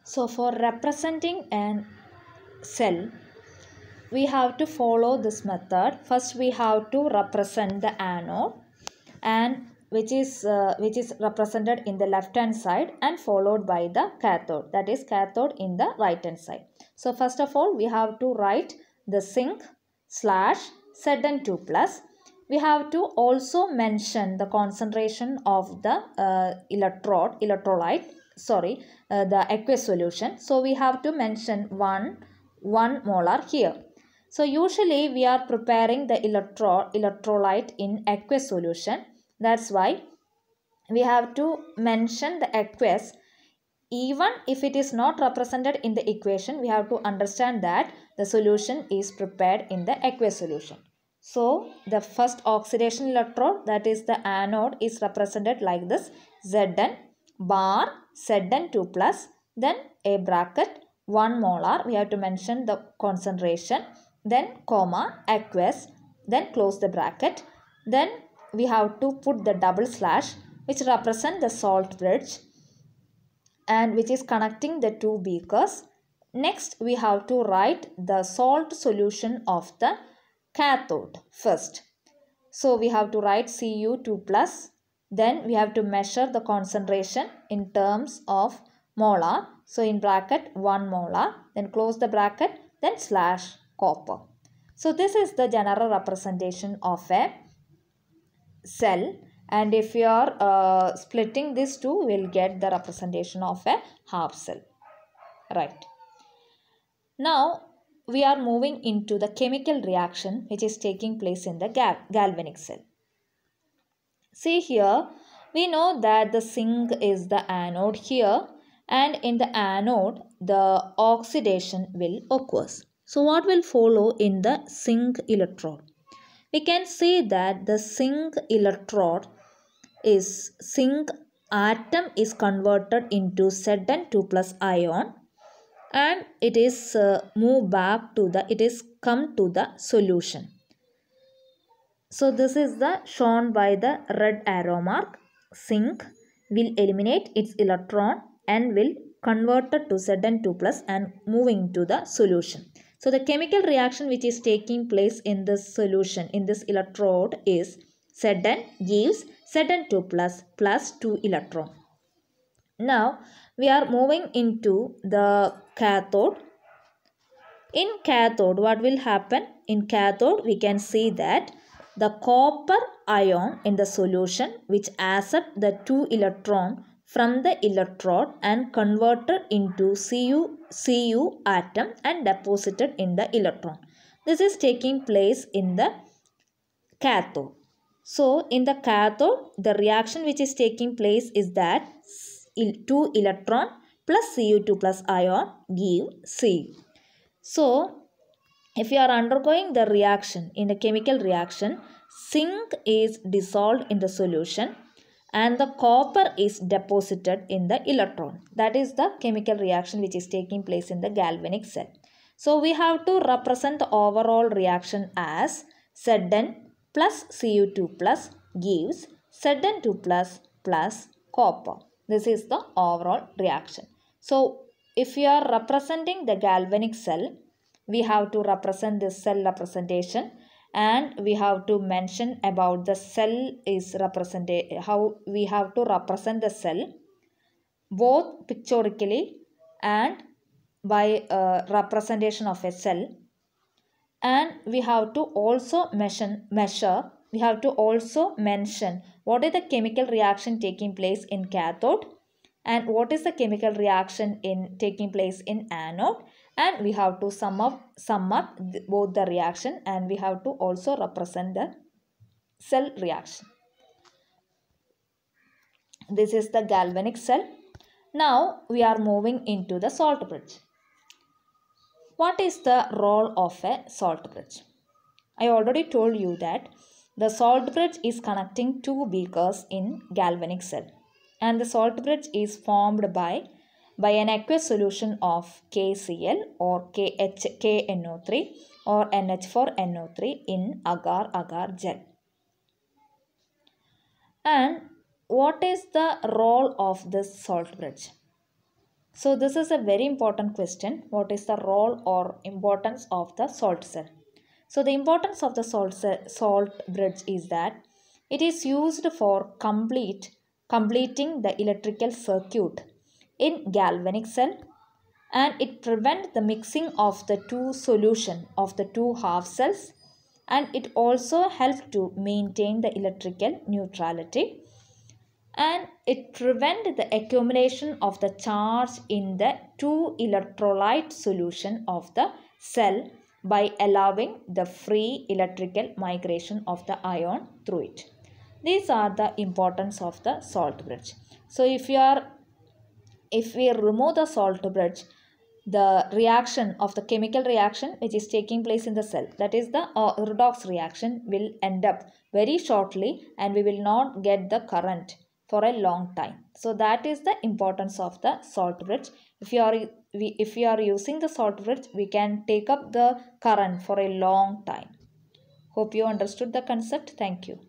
So for representing an cell, we have to follow this method. First we have to represent the anode, and which is represented in the left hand side and followed by the cathode, that is cathode in the right hand side. So first of all we have to write the zinc slash Zn2 plus. We have to also mention the concentration of the the aqueous solution. So we have to mention 1 molar here. So usually we are preparing the electrolyte in aqueous solution. That's why we have to mention the aqueous. Even if it is not represented in the equation, we have to understand that the solution is prepared in the aqueous solution. So the first oxidation electrode, that is the anode, is represented like this: Zn bar Zn2 plus, then a bracket 1 molar. We have to mention the concentration, then comma aqueous, then close the bracket. Then we have to put the double slash, which represent the salt bridge and which is connecting the two beakers. Next we have to write the salt solution of the cathode first. So we have to write Cu2 plus, then we have to measure the concentration in terms of molar. So in bracket 1 molar, then close the bracket, then slash copper. So this is the general representation of a cell, and if you are splitting this two, we will get the representation of a half cell. Right. Now we are moving into the chemical reaction which is taking place in the galvanic cell. See here, we know that the zinc is the anode here, and in the anode the oxidation will occur. So what will follow in the zinc electrode? We can say that the zinc electrode is zinc atom is converted into Zn2 plus ion, and it is come to the solution. So this is the shown by the red arrow mark. Zinc will eliminate its electron and will convert it to Zn2 plus and moving to the solution. So the chemical reaction which is taking place in this solution, in this electrode, is Zn gives Zn2 plus 2 electron. Now we are moving into the cathode. In cathode, what will happen? In cathode, we can see that the copper ion in the solution which accept the 2 electron from the electrode and converted into Cu atom and deposited in the electron. This is taking place in the cathode. So in the cathode, the reaction which is taking place is that 2 electron plus Cu2 plus ion give Cu. So if you are undergoing the reaction in a chemical reaction, zinc is dissolved in the solution and the copper is deposited in the electron. That is the chemical reaction which is taking place in the galvanic cell. So we have to represent the overall reaction as Zn plus Cu2 plus gives Zn2 plus copper. This is the overall reaction. So if you are representing the galvanic cell, we have to represent this cell representation, and we have to mention about the cell is represented, how we have to represent the cell both pictorially and by representation of a cell. And we have to also we have to also mention what is the chemical reaction taking place in cathode and what is the chemical reaction in taking place in anode, and we have to sum up both the reaction, and we have to also represent the cell reaction. This is the galvanic cell. Now we are moving into the salt bridge. What is the role of a salt bridge? I already told you that the salt bridge is connecting two beakers in galvanic cell, and the salt bridge is formed by an aqueous solution of KCl or KNO3 or NH4NO3 in agar-agar gel. And what is the role of this salt bridge? So this is a very important question. What is the role or importance of the salt cell? So the importance of the salt bridge is that it is used for completing the electrical circuit in galvanic cell, and it prevents the mixing of the two solution of the two half cells, and it also helps to maintain the electrical neutrality, and it prevents the accumulation of the charge in the two electrolyte solution of the cell by allowing the free electrical migration of the ion through it. These are the importance of the salt bridge. So if we remove the salt bridge, the reaction of the chemical reaction which is taking place in the cell, that is the redox reaction, will end up very shortly, and we will not get the current for a long time. So that is the importance of the salt bridge. If you are using the salt bridge, we can take up the current for a long time. Hope you understood the concept. Thank you.